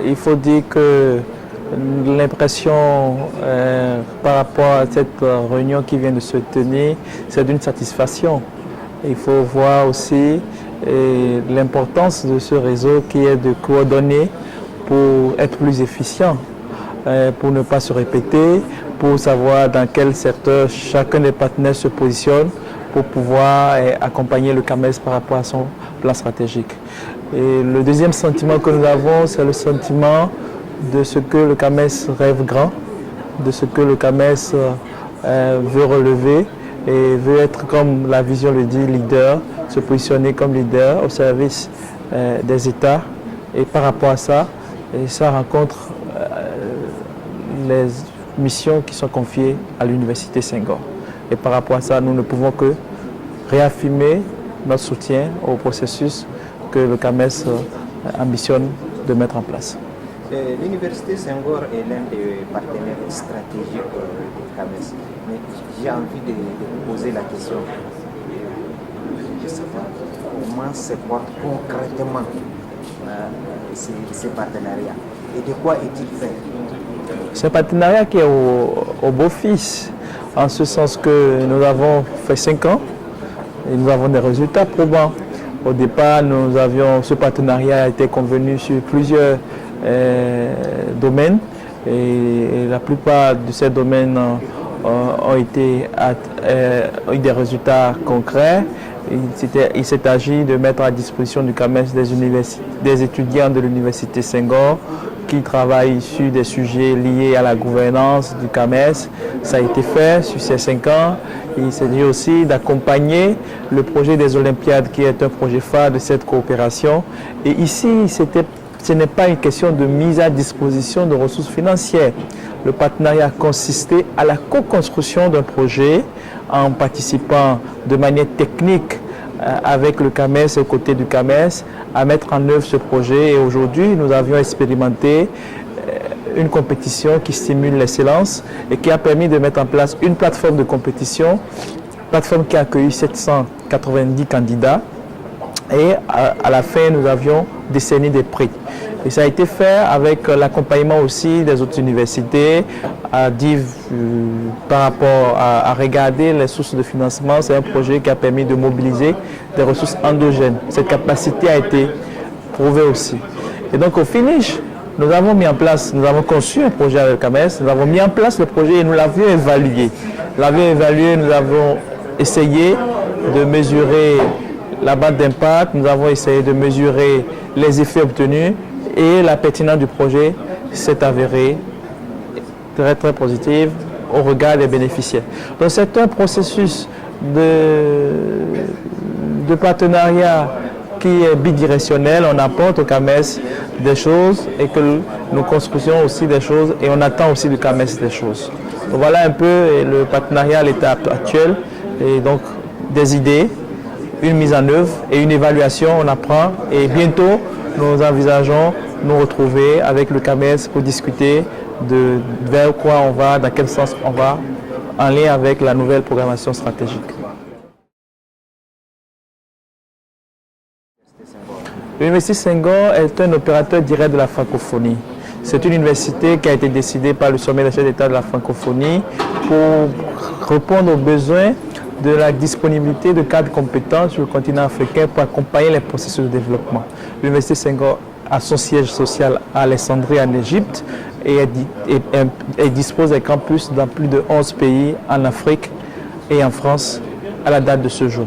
Il faut dire que l'impression par rapport à cette réunion qui vient de se tenir, c'est d'une satisfaction. Il faut voir aussi l'importance de ce réseau qui est de coordonner pour être plus efficient, pour ne pas se répéter, pour savoir dans quel secteur chacun des partenaires se positionne pour pouvoir accompagner le CAMES par rapport à son plan stratégique. Et le deuxième sentiment que nous avons, c'est le sentiment de ce que le CAMES rêve grand, de ce que le CAMES veut relever et veut être, comme la vision le dit, leader, se positionner comme leader au service des États. Et par rapport à ça, ça rencontre les missions qui sont confiées à l'Université Senghor. Et par rapport à ça, nous ne pouvons que réaffirmer notre soutien au processus que le CAMES ambitionne de mettre en place. L'Université Senghor est l'un des partenaires stratégiques du CAMES. Mais j'ai envie de vous poser la question. Je sais pas comment se porte concrètement ces partenariats et de quoi est-il fait? C'est un partenariat qui est au beau-fils, en ce sens que nous avons fait 5 ans et nous avons des résultats probants. Au départ, ce partenariat a été convenu sur plusieurs domaines et la plupart de ces domaines ont eu des résultats concrets. Il s'est agi de mettre à disposition du CAMES des étudiants de l'Université Senghor qui travaillent sur des sujets liés à la gouvernance du CAMES. Ça a été fait sur ces 5 ans. Il s'agit aussi d'accompagner le projet des Olympiades qui est un projet phare de cette coopération. Et ici, ce n'est pas une question de mise à disposition de ressources financières. Le partenariat consistait à la co-construction d'un projet en participant de manière technique avec le CAMES et aux côtés du CAMES à mettre en œuvre ce projet. Et aujourd'hui, nous avions expérimenté une compétition qui stimule l'excellence et qui a permis de mettre en place une plateforme de compétition, plateforme qui a accueilli 790 candidats. Et à la fin, nous avions décerné des prix. Et ça a été fait avec l'accompagnement aussi des autres universités par rapport à regarder les sources de financement. C'est un projet qui a permis de mobiliser des ressources endogènes. Cette capacité a été prouvée aussi. Et donc au finish, nous avons conçu un projet avec le CAMES, nous avons mis en place le projet et nous l'avions évalué. Nous avons essayé de mesurer la base d'impact, nous avons essayé de mesurer les effets obtenus et la pertinence du projet s'est avérée très très positive au regard des bénéficiaires. Donc c'est un processus de partenariat qui est bidirectionnel. On apporte au CAMES des choses et que nous construisons aussi des choses et on attend aussi du CAMES des choses. Donc voilà un peu le partenariat à l'état actuel et donc des idées, une mise en œuvre et une évaluation, on apprend et bientôt nous envisageons nous retrouver avec le CAMES pour discuter de vers quoi on va, dans quel sens on va, en lien avec la nouvelle programmation stratégique. L'Université Senghor est un opérateur direct de la francophonie. C'est une université qui a été décidée par le sommet des chefs d'État de la francophonie pour répondre aux besoins de la disponibilité de cadres compétents sur le continent africain pour accompagner les processus de développement. L'Université Senghor a son siège social à Alexandrie en Égypte et dispose des campus dans plus de 11 pays en Afrique et en France à la date de ce jour.